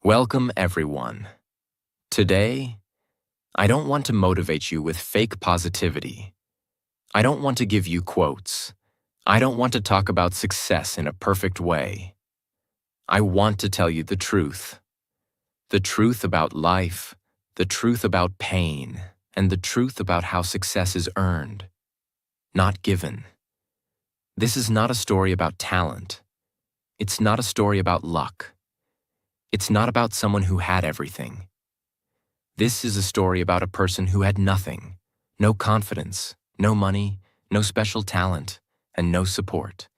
Welcome, everyone. Today, I don't want to motivate you with fake positivity. I don't want to give you quotes. I don't want to talk about success in a perfect way. I want to tell you the truth. The truth about life, the truth about pain, and the truth about how success is earned, not given. This is not a story about talent. It's not a story about luck. It's not about someone who had everything. This is a story about a person who had nothing, no confidence, no money, no special talent, and no support.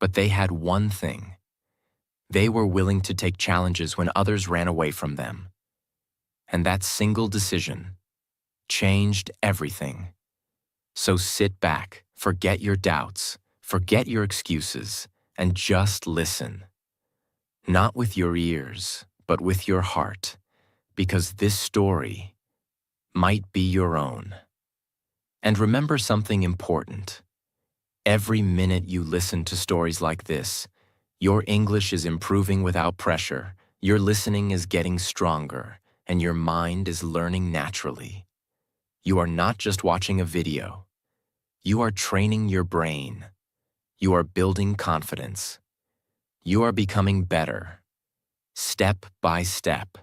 But they had one thing. They were willing to take challenges when others ran away from them. And that single decision changed everything. So sit back, forget your doubts, forget your excuses, and just listen. Not with your ears, but with your heart, because this story might be your own. And remember something important. Every minute you listen to stories like this, your English is improving without pressure, your listening is getting stronger, and your mind is learning naturally. You are not just watching a video. You are training your brain. You are building confidence. You are becoming better, step by step.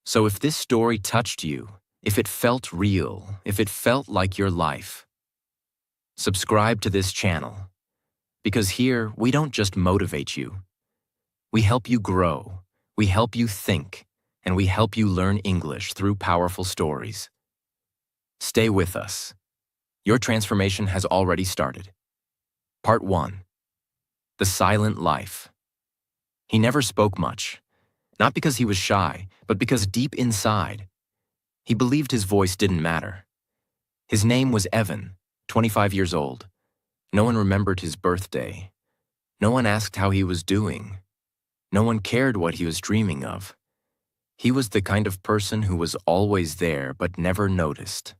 So if this story touched you, if it felt real, if it felt like your life, subscribe to this channel. Because here, we don't just motivate you. We help you grow, we help you think, and we help you learn English through powerful stories. Stay with us. Your transformation has already started. Part 1. The Silent Life. He never spoke much, not because he was shy, but because deep inside, he believed his voice didn't matter. His name was Evan, 25 years old. No one remembered his birthday. No one asked how he was doing. No one cared what he was dreaming of. He was the kind of person who was always there but never noticed.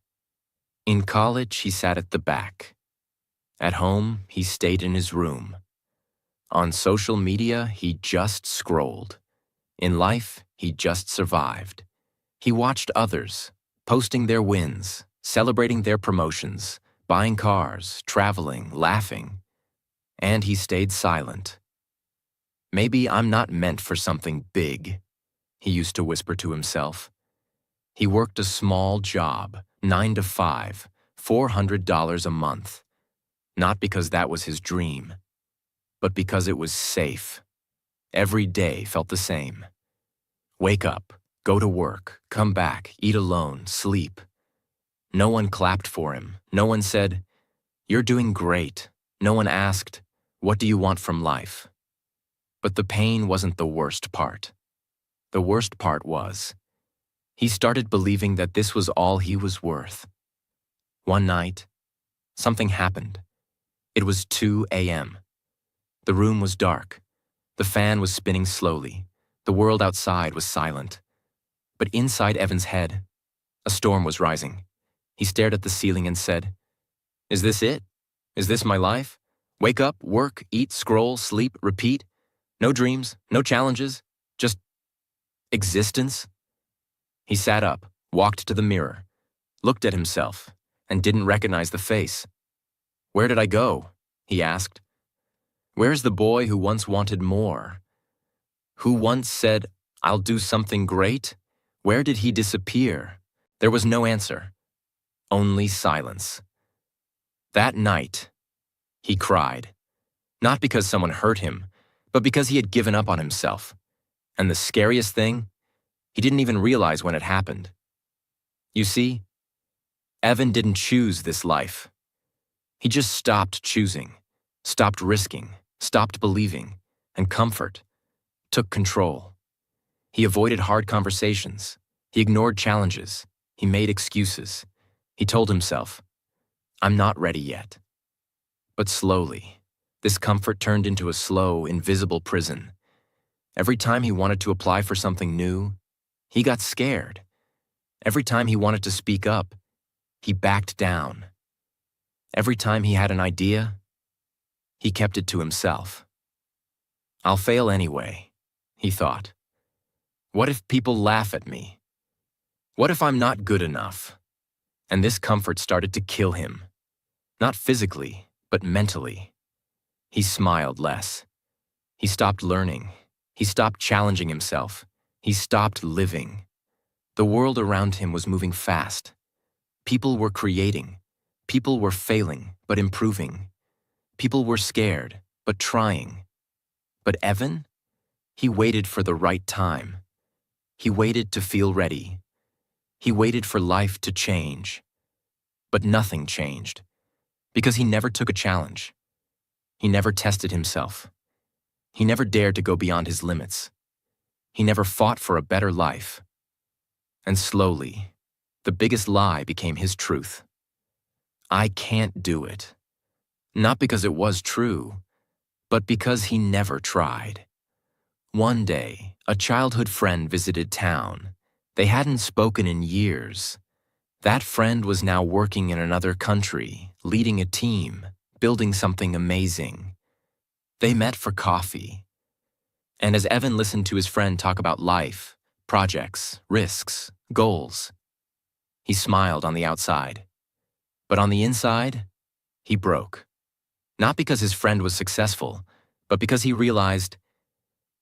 In college, he sat at the back. At home, he stayed in his room. On social media, he just scrolled. In life, he just survived. He watched others, posting their wins, celebrating their promotions, buying cars, traveling, laughing. And he stayed silent. Maybe I'm not meant for something big, he used to whisper to himself. He worked a small job, 9 to 5, $400 a month. Not because that was his dream, but because it was safe. Every day felt the same. Wake up, go to work, come back, eat alone, sleep. No one clapped for him. No one said, "You're doing great." No one asked, "What do you want from life?" But the pain wasn't the worst part. The worst part was, he started believing that this was all he was worth. One night, something happened. It was 2 a.m. The room was dark. The fan was spinning slowly. The world outside was silent. But inside Evan's head, a storm was rising. He stared at the ceiling and said, "Is this it? Is this my life? Wake up, work, eat, scroll, sleep, repeat. No dreams, no challenges, just existence?" He sat up, walked to the mirror, looked at himself, and didn't recognize the face. "Where did I go?" he asked. "Where's the boy who once wanted more? Who once said, 'I'll do something great'? Where did he disappear?" There was no answer, only silence. That night, he cried, not because someone hurt him, but because he had given up on himself. And the scariest thing, he didn't even realize when it happened. You see, Evan didn't choose this life. He just stopped choosing, stopped risking, stopped believing, and comfort took control. He avoided hard conversations. He ignored challenges. He made excuses. He told himself, "I'm not ready yet." But slowly, this comfort turned into a slow, invisible prison. Every time he wanted to apply for something new, he got scared. Every time he wanted to speak up, he backed down. Every time he had an idea, he kept it to himself. "I'll fail anyway," he thought. What if people laugh at me? What if I'm not good enough? And this comfort started to kill him. Not physically, but mentally. He smiled less. He stopped learning. He stopped challenging himself. He stopped living. The world around him was moving fast. People were creating. People were failing, but improving. People were scared, but trying. But Evan? He waited for the right time. He waited to feel ready. He waited for life to change. But nothing changed, because he never took a challenge. He never tested himself. He never dared to go beyond his limits. He never fought for a better life. And slowly, the biggest lie became his truth. I can't do it. Not because it was true, but because he never tried. One day, a childhood friend visited town. They hadn't spoken in years. That friend was now working in another country, leading a team, building something amazing. They met for coffee. And as Evan listened to his friend talk about life, projects, risks, goals, he smiled on the outside. But on the inside, he broke. Not because his friend was successful, but because he realized,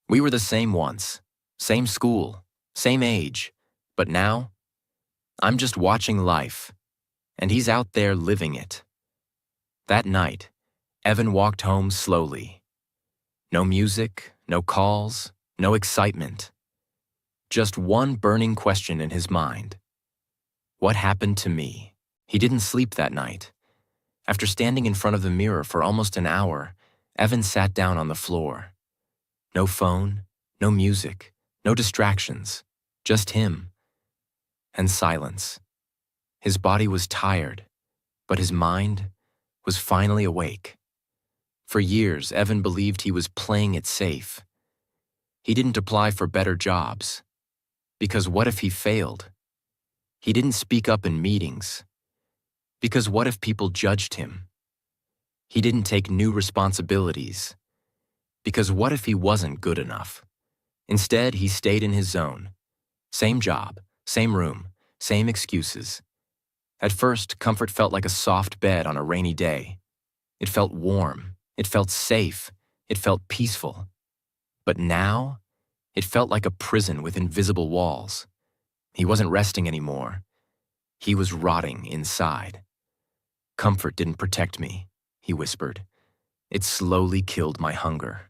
we were the same once, same school, same age, but now, I'm just watching life, and he's out there living it. That night, Evan walked home slowly. No music, no calls, no excitement. Just one burning question in his mind. What happened to me? He didn't sleep that night. After standing in front of the mirror for almost an hour, Evan sat down on the floor. No phone, no music, no distractions, just him. And silence. His body was tired, but his mind was finally awake. For years, Evan believed he was playing it safe. He didn't apply for better jobs. Because what if he failed? He didn't speak up in meetings. Because what if people judged him? He didn't take new responsibilities. Because what if he wasn't good enough? Instead, he stayed in his zone. Same job, same room, same excuses. At first, comfort felt like a soft bed on a rainy day. It felt warm, it felt safe, it felt peaceful. But now, it felt like a prison with invisible walls. He wasn't resting anymore. He was rotting inside. Comfort didn't protect me, he whispered. It slowly killed my hunger.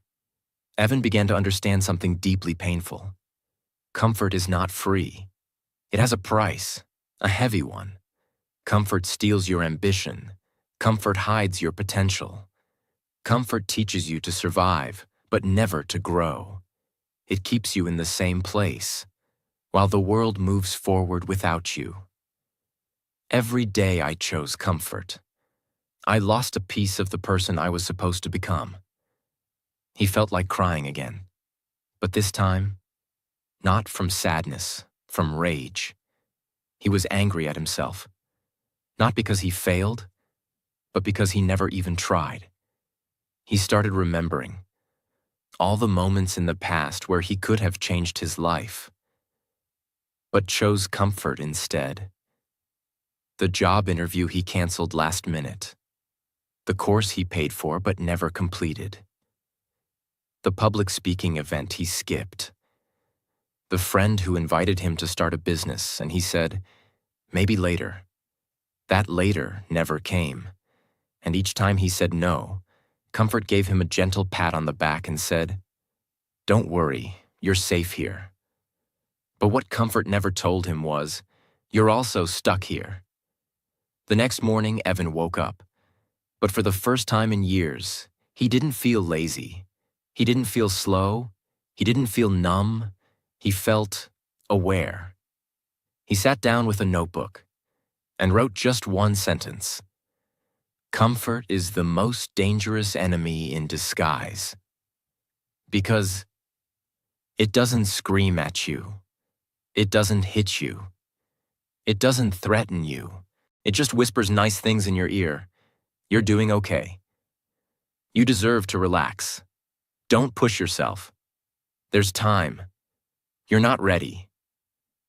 Evan began to understand something deeply painful. Comfort is not free. It has a price, a heavy one. Comfort steals your ambition. Comfort hides your potential. Comfort teaches you to survive, but never to grow. It keeps you in the same place, while the world moves forward without you. Every day I chose comfort. I lost a piece of the person I was supposed to become. He felt like crying again. But this time, not from sadness, from rage. He was angry at himself. Not because he failed, but because he never even tried. He started remembering all the moments in the past where he could have changed his life, but chose comfort instead. The job interview he canceled last minute. The course he paid for but never completed. The public speaking event he skipped. The friend who invited him to start a business and he said, maybe later. That later never came. And each time he said no, comfort gave him a gentle pat on the back and said, don't worry, you're safe here. But what comfort never told him was, you're also stuck here. The next morning, Evan woke up. But for the first time in years, he didn't feel lazy. He didn't feel slow. He didn't feel numb. He felt aware. He sat down with a notebook and wrote just one sentence. Comfort is the most dangerous enemy in disguise. Because it doesn't scream at you. It doesn't hit you. It doesn't threaten you. It just whispers nice things in your ear. You're doing okay. You deserve to relax. Don't push yourself. There's time. You're not ready.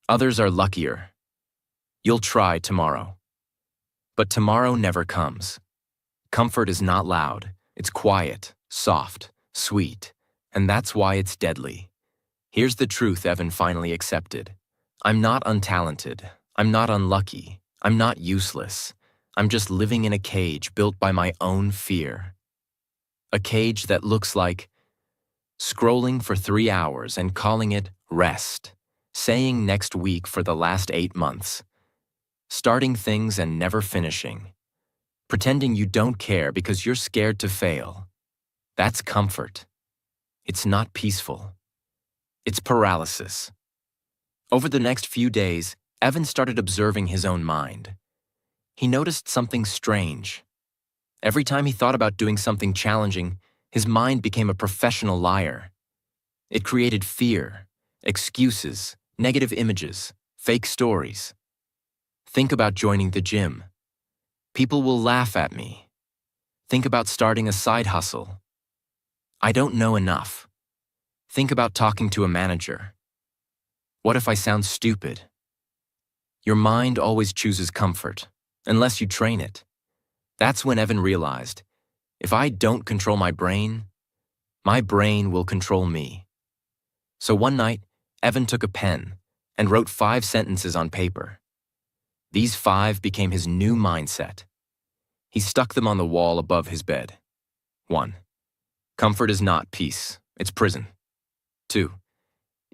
Others are luckier. You'll try tomorrow. But tomorrow never comes. Comfort is not loud. It's quiet, soft, sweet, and that's why it's deadly. Here's the truth Evan finally accepted. I'm not untalented. I'm not unlucky. I'm not useless. I'm just living in a cage built by my own fear. A cage that looks like scrolling for 3 hours and calling it rest, saying next week for the last 8 months, starting things and never finishing, pretending you don't care because you're scared to fail. That's comfort. It's not peaceful. It's paralysis. Over the next few days, Evan started observing his own mind. He noticed something strange. Every time he thought about doing something challenging, his mind became a professional liar. It created fear, excuses, negative images, fake stories. Think about joining the gym. People will laugh at me. Think about starting a side hustle. I don't know enough. Think about talking to a manager. What if I sound stupid? Your mind always chooses comfort, unless you train it. That's when Evan realized, if I don't control my brain will control me. So one night, Evan took a pen and wrote 5 sentences on paper. These 5 became his new mindset. He stuck them on the wall above his bed. 1. Comfort is not peace, it's prison. 2.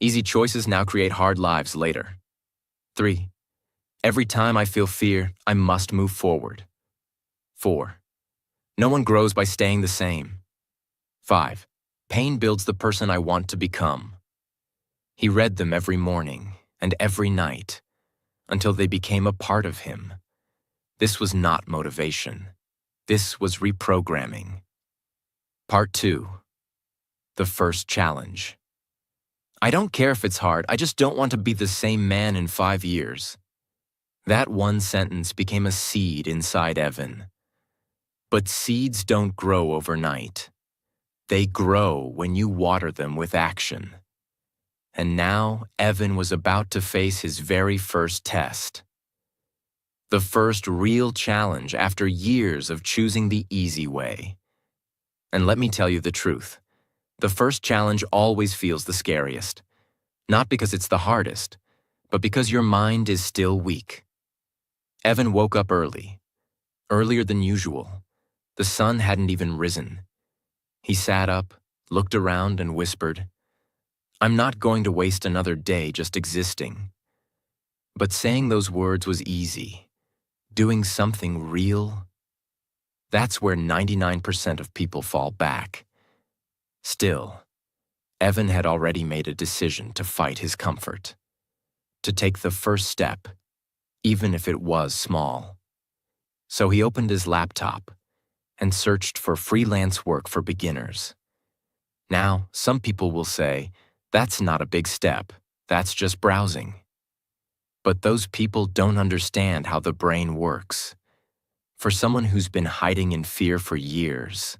Easy choices now create hard lives later. 3. Every time I feel fear, I must move forward. 4. No one grows by staying the same. 5. Pain builds the person I want to become. He read them every morning and every night until they became a part of him. This was not motivation. This was reprogramming. Part 2. The first challenge. I don't care if it's hard, I just don't want to be the same man in 5 years. That one sentence became a seed inside Evan. But seeds don't grow overnight. They grow when you water them with action. And now Evan was about to face his very first test. The first real challenge after years of choosing the easy way. And let me tell you the truth. The first challenge always feels the scariest. Not because it's the hardest, but because your mind is still weak. Evan woke up early, earlier than usual. The sun hadn't even risen. He sat up, looked around, and whispered, I'm not going to waste another day just existing. But saying those words was easy. Doing something real, that's where 99% of people fall back. Still, Evan had already made a decision to fight his comfort, to take the first step, even if it was small. So he opened his laptop and searched for freelance work for beginners. Now, some people will say, that's not a big step, that's just browsing. But those people don't understand how the brain works. For someone who's been hiding in fear for years,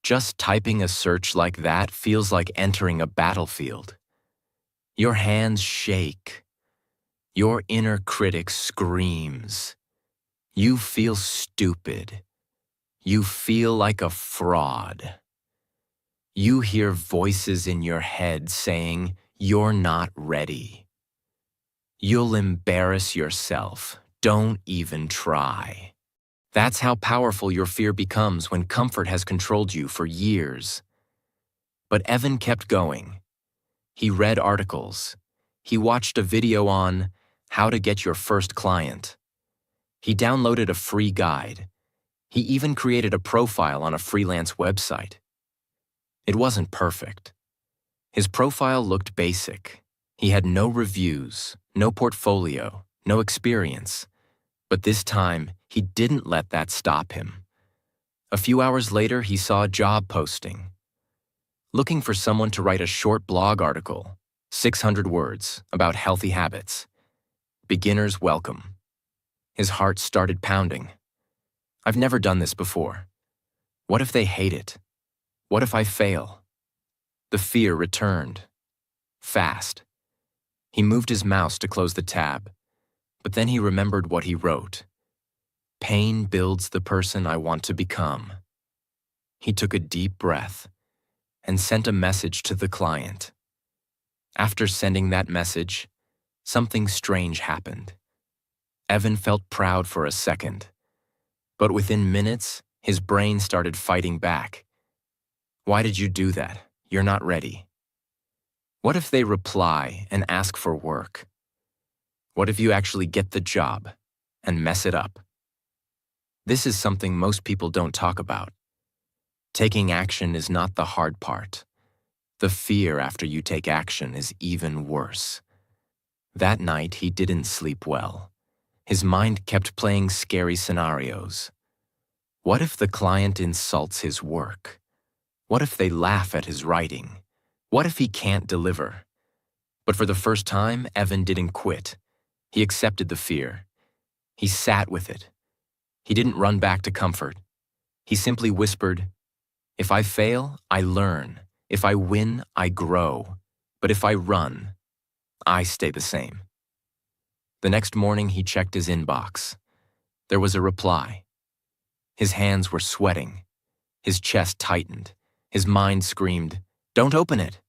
just typing a search like that feels like entering a battlefield. Your hands shake. Your inner critic screams. You feel stupid. You feel like a fraud. You hear voices in your head saying, you're not ready. You'll embarrass yourself. Don't even try. That's how powerful your fear becomes when comfort has controlled you for years. But Evan kept going. He read articles. He watched a video on how to get your first client. He downloaded a free guide. He even created a profile on a freelance website. It wasn't perfect. His profile looked basic. He had no reviews, no portfolio, no experience. But this time, he didn't let that stop him. A few hours later, he saw a job posting. Looking for someone to write a short blog article, 600 words, about healthy habits. Beginners welcome. His heart started pounding. I've never done this before. What if they hate it? What if I fail? The fear returned. fast. He moved his mouse to close the tab, but then he remembered what he wrote. Pain builds the person I want to become. He took a deep breath and sent a message to the client. After sending that message, something strange happened. Evan felt proud for a second, but within minutes, his brain started fighting back. Why did you do that? You're not ready. What if they reply and ask for work? What if you actually get the job and mess it up? This is something most people don't talk about. Taking action is not the hard part. The fear after you take action is even worse. That night, he didn't sleep well. His mind kept playing scary scenarios. What if the client insults his work? What if they laugh at his writing? What if he can't deliver? But for the first time, Evan didn't quit. He accepted the fear. He sat with it. He didn't run back to comfort. He simply whispered, "If I fail, I learn. If I win, I grow. But if I run, I stay the same." The next morning, he checked his inbox. There was a reply. His hands were sweating. His chest tightened. His mind screamed, "Don't open it."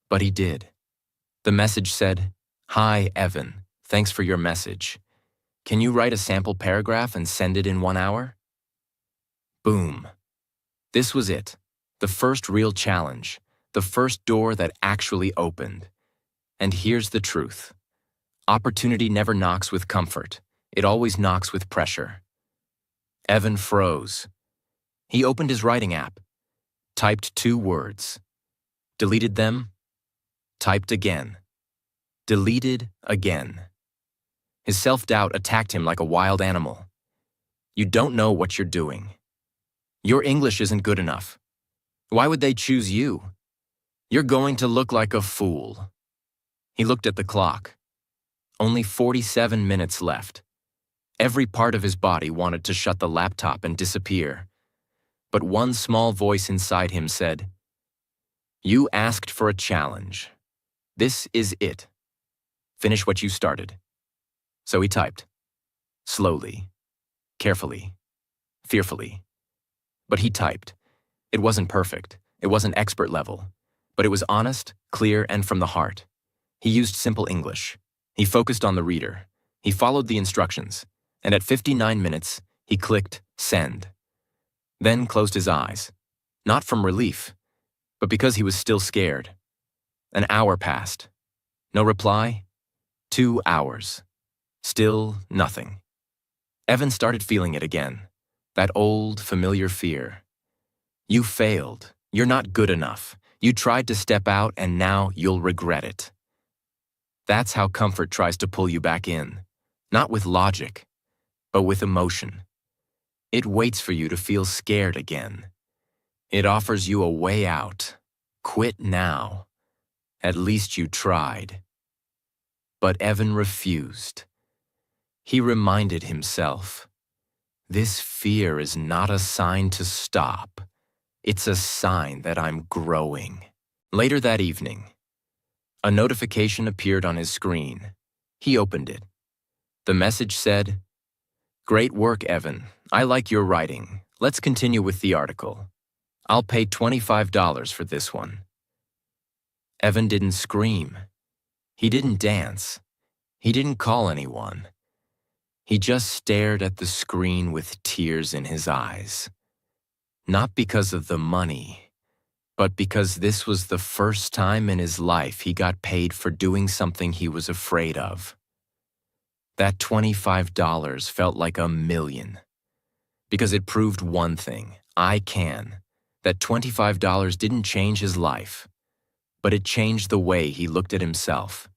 But he did. The message said, "Hi, Evan. Thanks for your message. Can you write a sample paragraph and send it in 1 hour?" Boom. This was it. The first real challenge. The first door that actually opened. And here's the truth. Opportunity never knocks with comfort. It always knocks with pressure. Evan froze. He opened his writing app, typed 2 words, deleted them, typed again, deleted again. His self-doubt attacked him like a wild animal. You don't know what you're doing. Your English isn't good enough. Why would they choose you? You're going to look like a fool. He looked at the clock. Only 47 minutes left. Every part of his body wanted to shut the laptop and disappear. But one small voice inside him said, "You asked for a challenge. This is it. Finish what you started." So he typed. Slowly, carefully, fearfully. But he typed. It wasn't perfect. It wasn't expert level. But it was honest, clear, and from the heart. He used simple English. He focused on the reader. He followed the instructions. And at 59 minutes, he clicked send. Then closed his eyes. Not from relief, but because he was still scared. An hour passed. No reply. 2 hours. Still nothing. Evan started feeling it again. That old, familiar fear. You failed. You're not good enough. You tried to step out and now you'll regret it. That's how comfort tries to pull you back in. Not with logic, but with emotion. It waits for you to feel scared again. It offers you a way out. Quit now. At least you tried. But Evan refused. He reminded himself, this fear is not a sign to stop. It's a sign that I'm growing. Later that evening, a notification appeared on his screen. He opened it. The message said, "Great work, Evan. I like your writing. Let's continue with the article. I'll pay $25 for this one." Evan didn't scream. He didn't dance. He didn't call anyone. He just stared at the screen with tears in his eyes. Not because of the money, but because this was the first time in his life he got paid for doing something he was afraid of. That $25 felt like $1 million. Because it proved one thing, I can. That $25 didn't change his life, but it changed the way he looked at himself.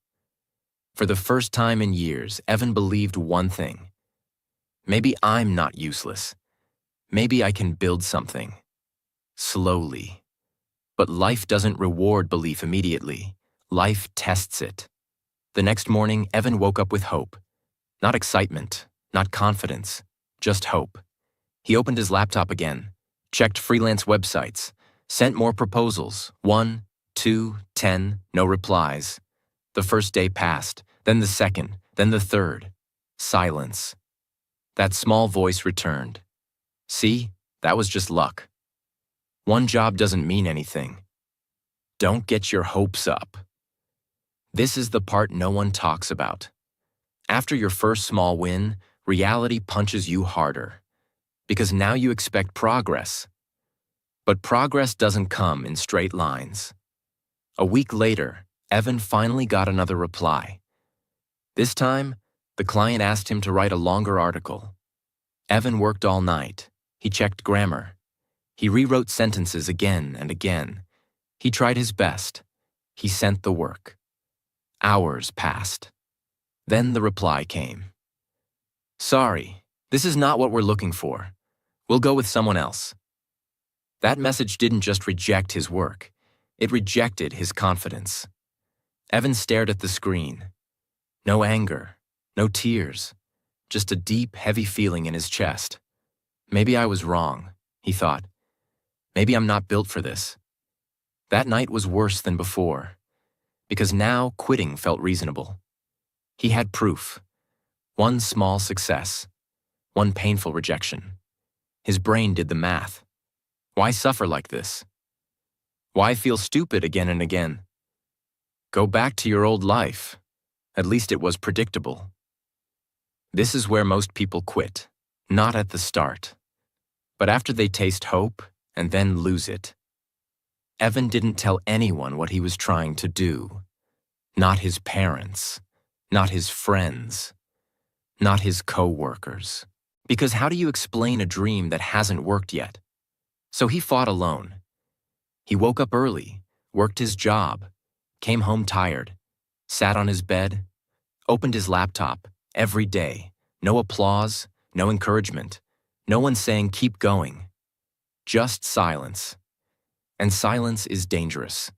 For the first time in years, Evan believed one thing. Maybe I'm not useless. Maybe I can build something. Slowly. But life doesn't reward belief immediately. Life tests it. The next morning, Evan woke up with hope. Not excitement, not confidence, just hope. He opened his laptop again, checked freelance websites, sent more proposals, 1, 2, 10, no replies. The first day passed, then the second, then the third. Silence. That small voice returned. See, that was just luck. One job doesn't mean anything. Don't get your hopes up. This is the part no one talks about. After your first small win, reality punches you harder. Because now you expect progress. But progress doesn't come in straight lines. A week later, Evan finally got another reply. This time, the client asked him to write a longer article. Evan worked all night. He checked grammar. He rewrote sentences again and again. He tried his best. He sent the work. Hours passed. Then the reply came. Sorry, this is not what we're looking for. We'll go with someone else. That message didn't just reject his work. It rejected his confidence. Evan stared at the screen. No anger, no tears, just a deep, heavy feeling in his chest. Maybe I was wrong, he thought. Maybe I'm not built for this. That night was worse than before, because now quitting felt reasonable. He had proof. One small success. One painful rejection. His brain did the math. Why suffer like this? Why feel stupid again and again? Go back to your old life. At least it was predictable. This is where most people quit, not at the start, but after they taste hope and then lose it. Evan didn't tell anyone what he was trying to do. Not his parents, not his friends, not his co-workers. Because how do you explain a dream that hasn't worked yet? So he fought alone. He woke up early, worked his job, came home tired, sat on his bed, opened his laptop every day. No applause, no encouragement, no one saying keep going. Just silence. And silence is dangerous.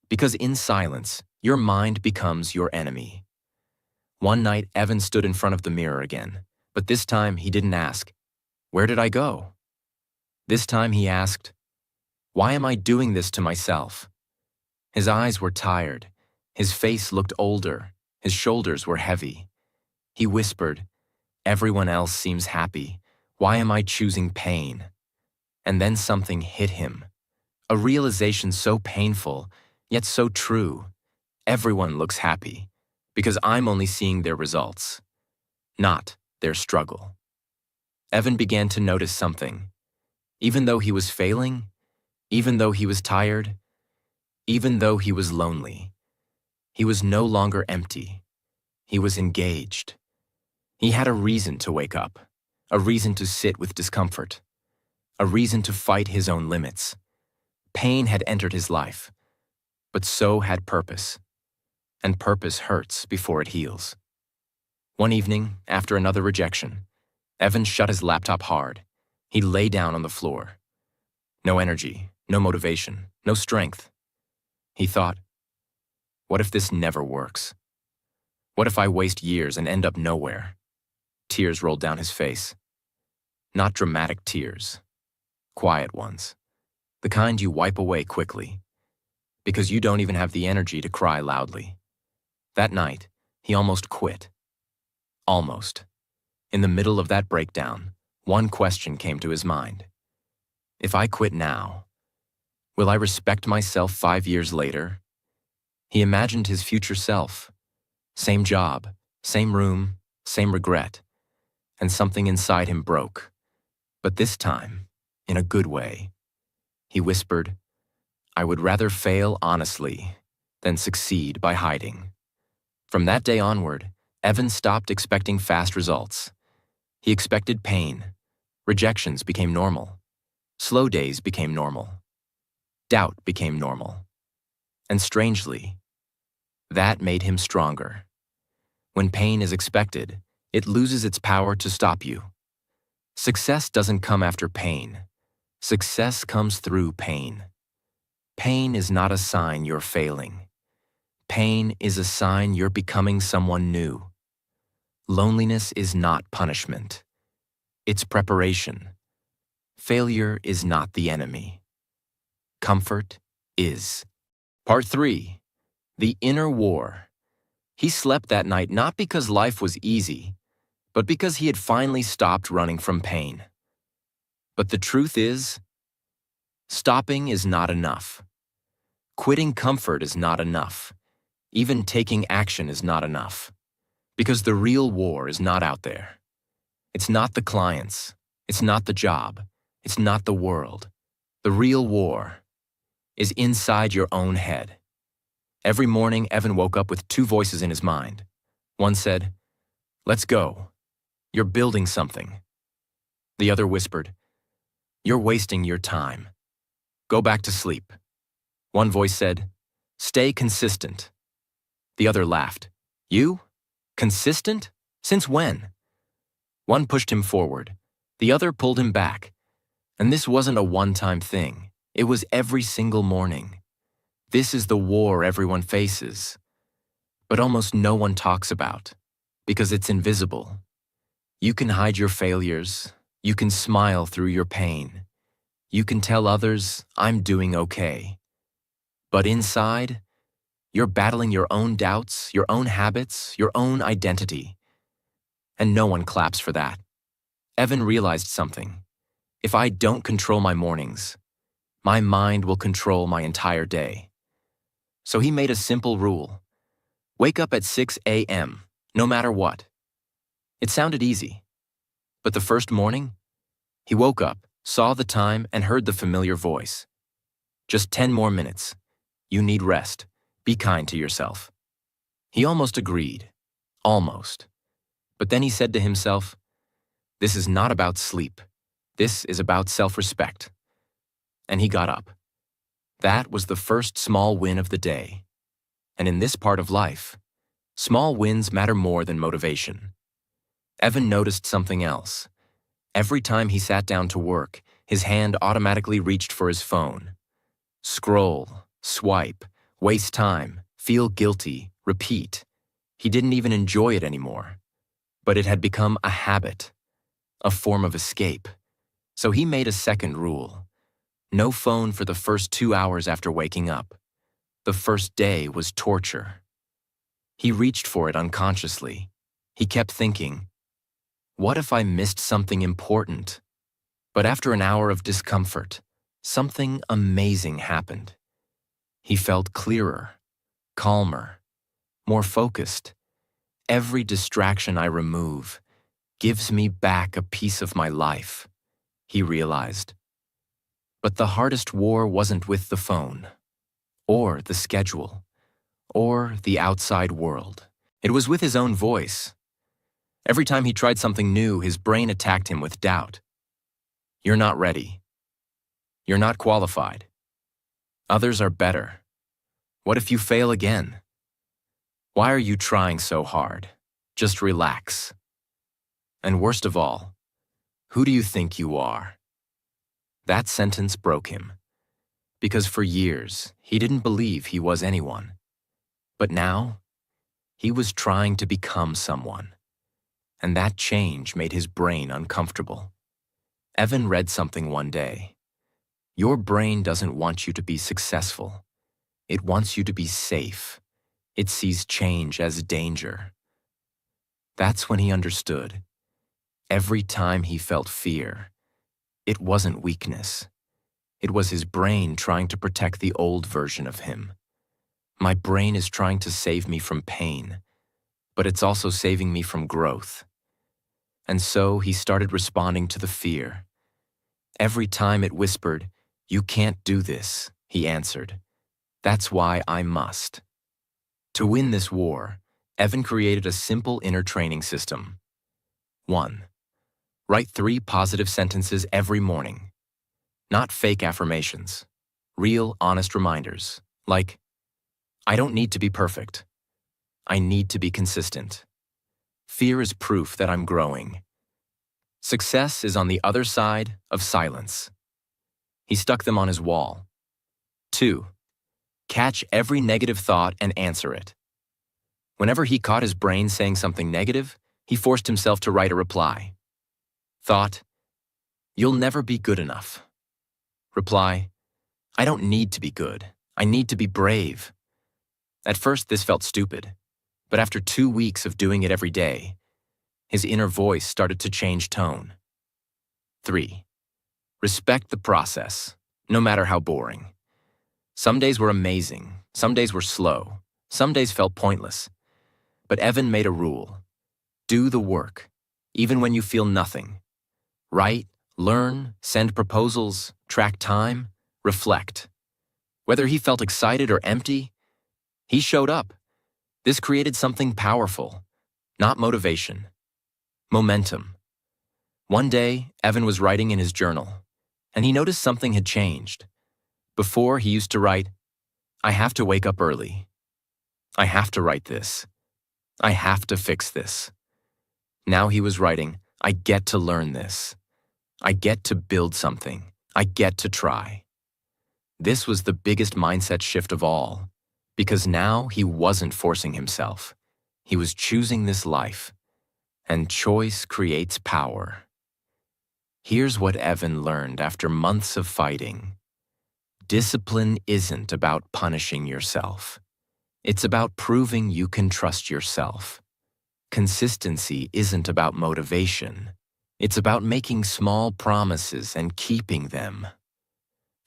Because in silence, your mind becomes your enemy. One night, Evan stood in front of the mirror again, but this time he didn't ask, "Where did I go?" This time he asked, "Why am I doing this to myself?" His eyes were tired. His face looked older. His shoulders were heavy. He whispered, "Everyone else seems happy. Why am I choosing pain?" And then something hit him. A realization so painful, yet so true. Everyone looks happy, because I'm only seeing their results, not their struggle. Evan began to notice something. Even though he was failing, even though he was tired, even though he was lonely, he was no longer empty. He was engaged. He had a reason to wake up, a reason to sit with discomfort, a reason to fight his own limits. Pain had entered his life, but so had purpose. And purpose hurts before it heals. One evening, after another rejection, Evan shut his laptop hard. He lay down on the floor. No energy, no motivation, no strength. He thought, what if this never works? What if I waste years and end up nowhere? Tears rolled down his face. Not dramatic tears, quiet ones. The kind you wipe away quickly, because you don't even have the energy to cry loudly. That night, he almost quit. Almost. In the middle of that breakdown, one question came to his mind. If I quit now, will I respect myself 5 years later? He imagined his future self. Same job, same room, same regret. And something inside him broke. But this time, in a good way. He whispered, I would rather fail honestly than succeed by hiding. From that day onward, Evan stopped expecting fast results. He expected pain. Rejections became normal. Slow days became normal. Doubt became normal. And strangely, that made him stronger. When pain is expected, it loses its power to stop you. Success doesn't come after pain. Success comes through pain. Pain is not a sign you're failing. Pain is a sign you're becoming someone new. Loneliness is not punishment. It's preparation. Failure is not the enemy. Comfort is. Part 3. The Inner War. He slept that night not because life was easy, but because he had finally stopped running from pain. But the truth is, stopping is not enough. Quitting comfort is not enough. Even taking action is not enough. Because the real war is not out there. It's not the clients. It's not the job. It's not the world. The real war is inside your own head. Every morning, Evan woke up with two voices in his mind. One said, "Let's go. You're building something." The other whispered, "You're wasting your time. Go back to sleep." One voice said, "Stay consistent." The other laughed. "You? Consistent? Since when?" One pushed him forward. The other pulled him back. And this wasn't a one-time thing. It was every single morning. This is the war everyone faces, but almost no one talks about, because it's invisible. You can hide your failures. You can smile through your pain. You can tell others, "I'm doing okay." But inside, you're battling your own doubts, your own habits, your own identity. And no one claps for that. Evan realized something. If I don't control my mornings, my mind will control my entire day. So he made a simple rule. Wake up at 6 a.m., no matter what. It sounded easy. But the first morning, he woke up, saw the time, and heard the familiar voice. "Just 10 more minutes. You need rest. Be kind to yourself." He almost agreed. Almost. But then he said to himself, "This is not about sleep. This is about self-respect." And he got up. That was the first small win of the day. And in this part of life, small wins matter more than motivation. Evan noticed something else. Every time he sat down to work, his hand automatically reached for his phone. Scroll, swipe, waste time, feel guilty, repeat. He didn't even enjoy it anymore. But it had become a habit, a form of escape. So he made a second rule. No phone for the first 2 hours after waking up. The first day was torture. He reached for it unconsciously. He kept thinking, what if I missed something important? But after an hour of discomfort, something amazing happened. He felt clearer, calmer, more focused. Every distraction I remove gives me back a piece of my life, he realized. But the hardest war wasn't with the phone, or the schedule, or the outside world. It was with his own voice. Every time he tried something new, his brain attacked him with doubt. You're not ready. You're not qualified. Others are better. What if you fail again? Why are you trying so hard? Just relax. And worst of all, who do you think you are? That sentence broke him, because for years he didn't believe he was anyone. But now, he was trying to become someone, and that change made his brain uncomfortable. Evan read something one day. Your brain doesn't want you to be successful. It wants you to be safe. It sees change as danger. That's when he understood. Every time he felt fear, it wasn't weakness. It was his brain trying to protect the old version of him. My brain is trying to save me from pain, but it's also saving me from growth. And so he started responding to the fear. Every time it whispered, "You can't do this," he answered, "That's why I must." To win this war, Evan created a simple inner training system. 1. Write 3 positive sentences every morning. Not fake affirmations. Real, honest reminders, like, I don't need to be perfect. I need to be consistent. Fear is proof that I'm growing. Success is on the other side of silence. He stuck them on his wall. 2. Catch every negative thought and answer it. Whenever he caught his brain saying something negative, he forced himself to write a reply. Thought, you'll never be good enough. Reply, I don't need to be good. I need to be brave. At first, this felt stupid, but after 2 weeks of doing it every day, his inner voice started to change tone. 3. Respect the process, no matter how boring. Some days were amazing, some days were slow, some days felt pointless. But Evan made a rule. Do the work, even when you feel nothing. Write, learn, send proposals, track time, reflect. Whether he felt excited or empty, he showed up. This created something powerful, not motivation, momentum. One day, Evan was writing in his journal, and he noticed something had changed. Before, he used to write, "I have to wake up early. I have to write this. I have to fix this." Now he was writing, "I get to learn this. I get to build something. I get to try." This was the biggest mindset shift of all, because now he wasn't forcing himself. He was choosing this life, and choice creates power. Here's what Evan learned after months of fighting. Discipline isn't about punishing yourself. It's about proving you can trust yourself. Consistency isn't about motivation. It's about making small promises and keeping them.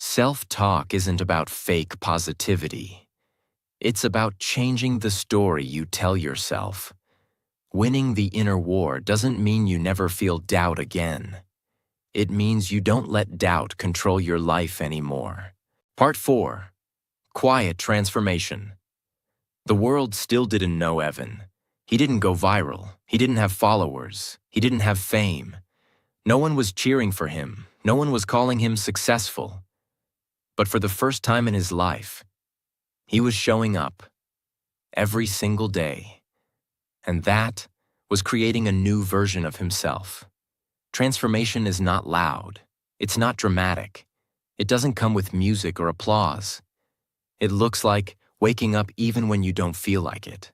Self-talk isn't about fake positivity. It's about changing the story you tell yourself. Winning the inner war doesn't mean you never feel doubt again. It means you don't let doubt control your life anymore. Part 4. Quiet transformation. The world still didn't know Evan. He didn't go viral. He didn't have followers. He didn't have fame. No one was cheering for him. No one was calling him successful. But for the first time in his life, he was showing up every single day. And that was creating a new version of himself. Transformation is not loud. It's not dramatic. It doesn't come with music or applause. It looks like waking up even when you don't feel like it.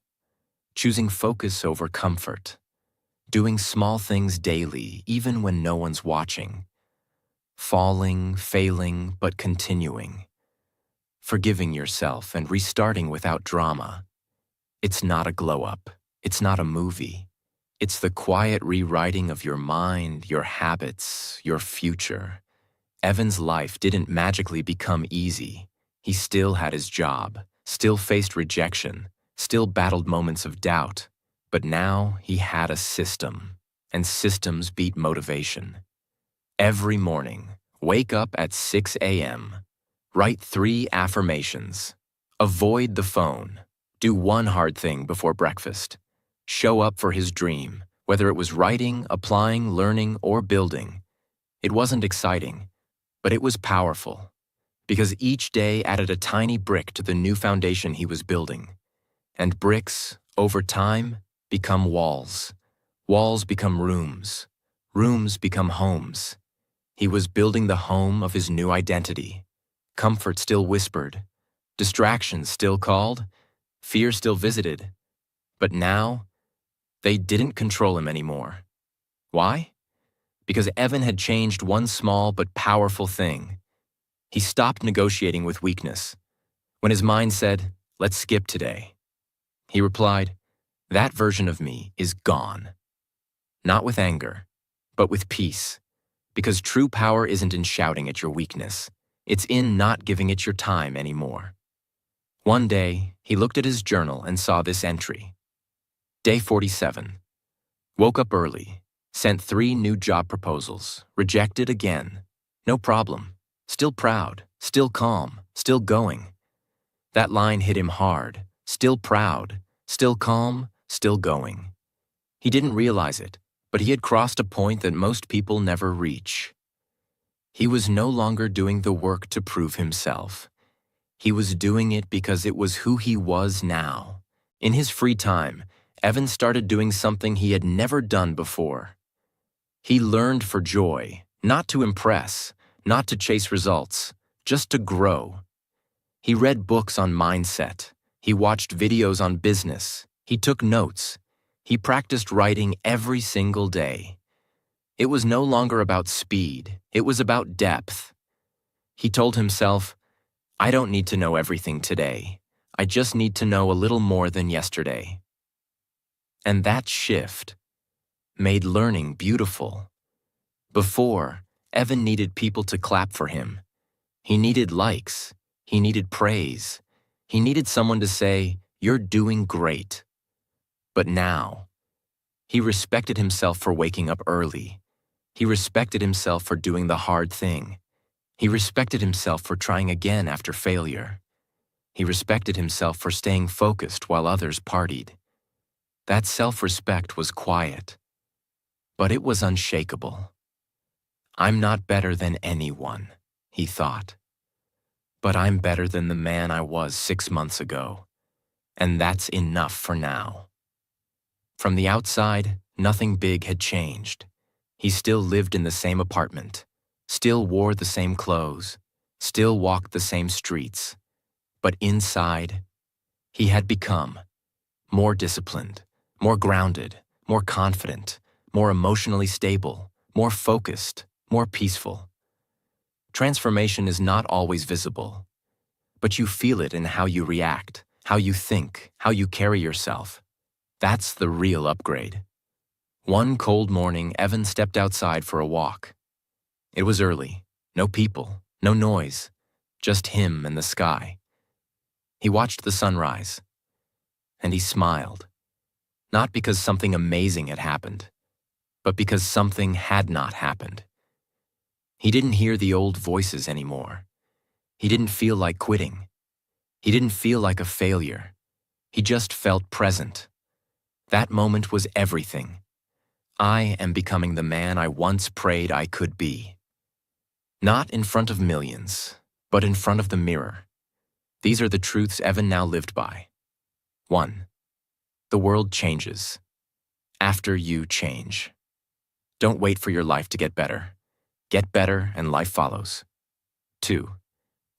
Choosing focus over comfort. Doing small things daily, even when no one's watching. Falling, failing, but continuing. Forgiving yourself and restarting without drama. It's not a glow-up. It's not a movie. It's the quiet rewriting of your mind, your habits, your future. Evan's life didn't magically become easy. He still had his job, still faced rejection, still battled moments of doubt. But now he had a system, and systems beat motivation. Every morning, wake up at 6 a.m. Write 3 affirmations. Avoid the phone. Do one hard thing before breakfast. Show up for his dream, whether it was writing, applying, learning, or building. It wasn't exciting, but it was powerful, because each day added a tiny brick to the new foundation he was building. And bricks, over time, become walls. Walls become rooms. Rooms become homes. He was building the home of his new identity. Comfort still whispered. Distractions still called. Fear still visited. But now, they didn't control him anymore. Why? Because Evan had changed one small but powerful thing. He stopped negotiating with weakness. When his mind said, "Let's skip today," he replied, "That version of me is gone." Not with anger, but with peace. Because true power isn't in shouting at your weakness. It's in not giving it your time anymore. One day, he looked at his journal and saw this entry. Day 47. Woke up early. Sent 3 new job proposals. Rejected again. No problem. Still proud. Still calm. Still going. That line hit him hard. Still proud. Still calm. Still going. He didn't realize it, but he had crossed a point that most people never reach. He was no longer doing the work to prove himself. He was doing it because it was who he was now. In his free time, Evan started doing something he had never done before. He learned for joy, not to impress, not to chase results, just to grow. He read books on mindset. He watched videos on business. He took notes. He practiced writing every single day. It was no longer about speed. It was about depth. He told himself, I don't need to know everything today. I just need to know a little more than yesterday. And that shift made learning beautiful. Before, Evan needed people to clap for him. He needed likes. He needed praise. He needed someone to say, "You're doing great." But now, he respected himself for waking up early. He respected himself for doing the hard thing. He respected himself for trying again after failure. He respected himself for staying focused while others partied. That self-respect was quiet, but it was unshakable. I'm not better than anyone, he thought. But I'm better than the man I was 6 months ago, and that's enough for now. From the outside, nothing big had changed. He still lived in the same apartment, still wore the same clothes, still walked the same streets. But inside, he had become more disciplined, more grounded, more confident, more emotionally stable, more focused, more peaceful. Transformation is not always visible, but you feel it in how you react, how you think, how you carry yourself. That's the real upgrade. One cold morning, Evan stepped outside for a walk. It was early, no people, no noise, just him and the sky. He watched the sunrise, and he smiled, not because something amazing had happened, but because something had not happened. He didn't hear the old voices anymore. He didn't feel like quitting. He didn't feel like a failure. He just felt present. That moment was everything. I am becoming the man I once prayed I could be. Not in front of millions, but in front of the mirror. These are the truths Evan now lived by. 1. The world changes after you change. Don't wait for your life to get better. Get better and life follows. 2.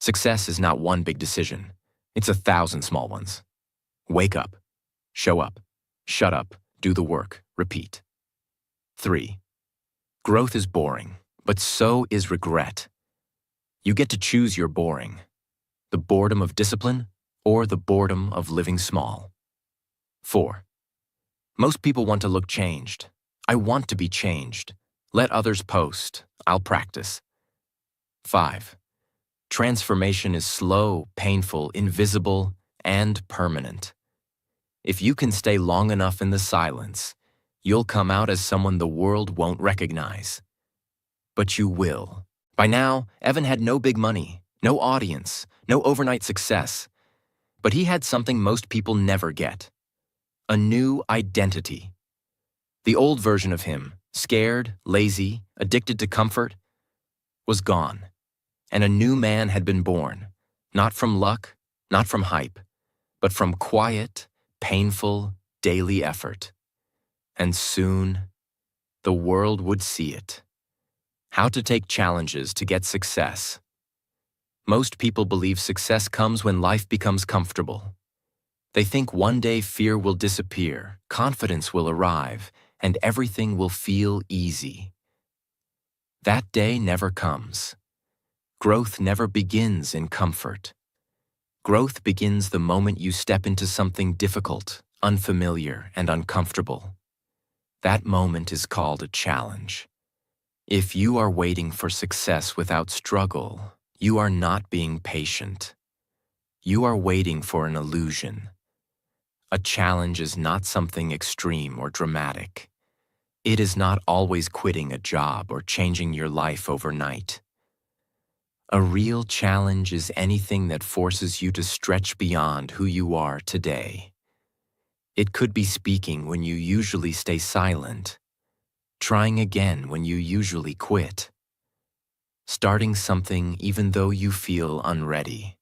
Success is not one big decision. It's 1,000 small ones. Wake up, show up, shut up, do the work, repeat. 3. Growth is boring, but so is regret. You get to choose your boring. The boredom of discipline or the boredom of living small. 4. Most people want to look changed. I want to be changed. Let others post. I'll practice. 5. Transformation is slow, painful, invisible, and permanent. If you can stay long enough in the silence, you'll come out as someone the world won't recognize. But you will. By now, Evan had no big money, no audience, no overnight success. But he had something most people never get: a new identity. The old version of him, scared, lazy, addicted to comfort, was gone. And a new man had been born, not from luck, not from hype, but from quiet, painful, daily effort. And soon, the world would see it. How to take challenges to get success. Most people believe success comes when life becomes comfortable. They think one day fear will disappear, confidence will arrive, and everything will feel easy. That day never comes. Growth never begins in comfort. Growth begins the moment you step into something difficult, unfamiliar, and uncomfortable. That moment is called a challenge. If you are waiting for success without struggle, you are not being patient. You are waiting for an illusion. A challenge is not something extreme or dramatic. It is not always quitting a job or changing your life overnight. A real challenge is anything that forces you to stretch beyond who you are today. It could be speaking when you usually stay silent, trying again when you usually quit, starting something even though you feel unready.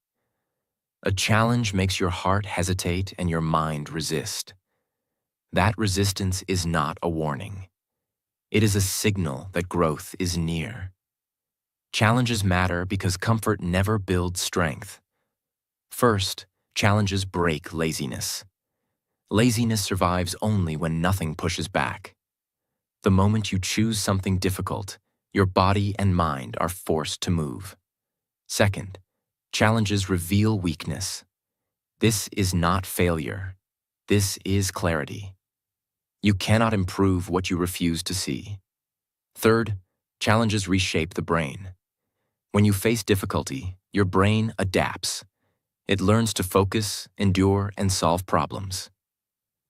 A challenge makes your heart hesitate and your mind resist. That resistance is not a warning. It is a signal that growth is near. Challenges matter because comfort never builds strength. First, challenges break laziness. Laziness survives only when nothing pushes back. The moment you choose something difficult, your body and mind are forced to move. Second, Challenges reveal weakness. This is not failure. This is clarity. You cannot improve what you refuse to see. Third, challenges reshape the brain. When you face difficulty, your brain adapts. It learns to focus, endure, and solve problems.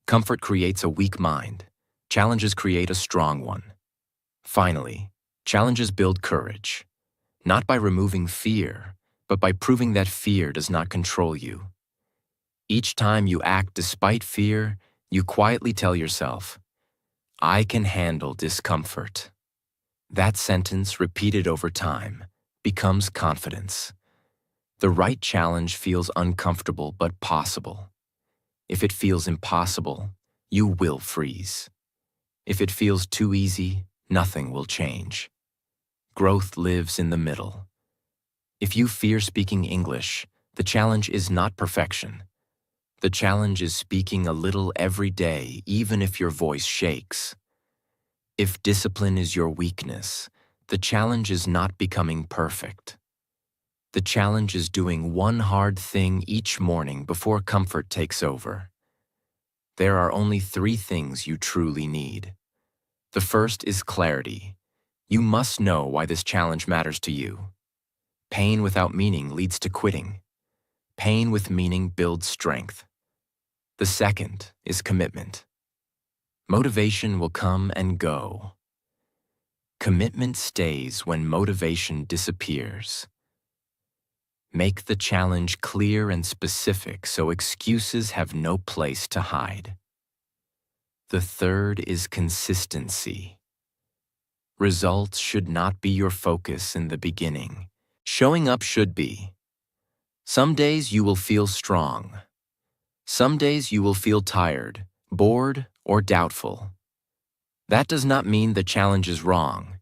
Comfort creates a weak mind. Challenges create a strong one. Finally, challenges build courage, not by removing fear, but by proving that fear does not control you. Each time you act despite fear, you quietly tell yourself, "I can handle discomfort." That sentence, repeated over time, becomes confidence. The right challenge feels uncomfortable but possible. If it feels impossible, you will freeze. If it feels too easy, nothing will change. Growth lives in the middle. If you fear speaking English, the challenge is not perfection. The challenge is speaking a little every day, even if your voice shakes. If discipline is your weakness, the challenge is not becoming perfect. The challenge is doing one hard thing each morning before comfort takes over. There are only 3 things you truly need. The first is clarity. You must know why this challenge matters to you. Pain without meaning leads to quitting. Pain with meaning builds strength. The second is commitment. Motivation will come and go. Commitment stays when motivation disappears. Make the challenge clear and specific so excuses have no place to hide. The third is consistency. Results should not be your focus in the beginning. Showing up should be. Some days you will feel strong. Some days you will feel tired, bored, or doubtful. That does not mean the challenge is wrong.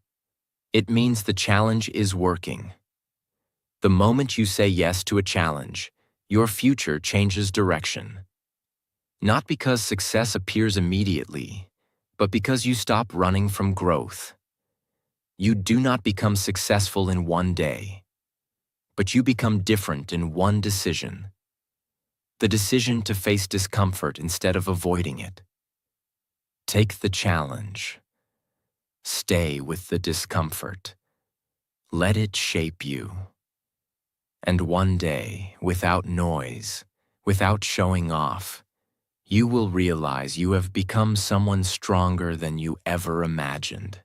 It means the challenge is working. The moment you say yes to a challenge, your future changes direction. Not because success appears immediately, but because you stop running from growth. You do not become successful in one day, but you become different in one decision. The decision to face discomfort instead of avoiding it. Take the challenge. Stay with the discomfort. Let it shape you. And one day, without noise, without showing off, you will realize you have become someone stronger than you ever imagined.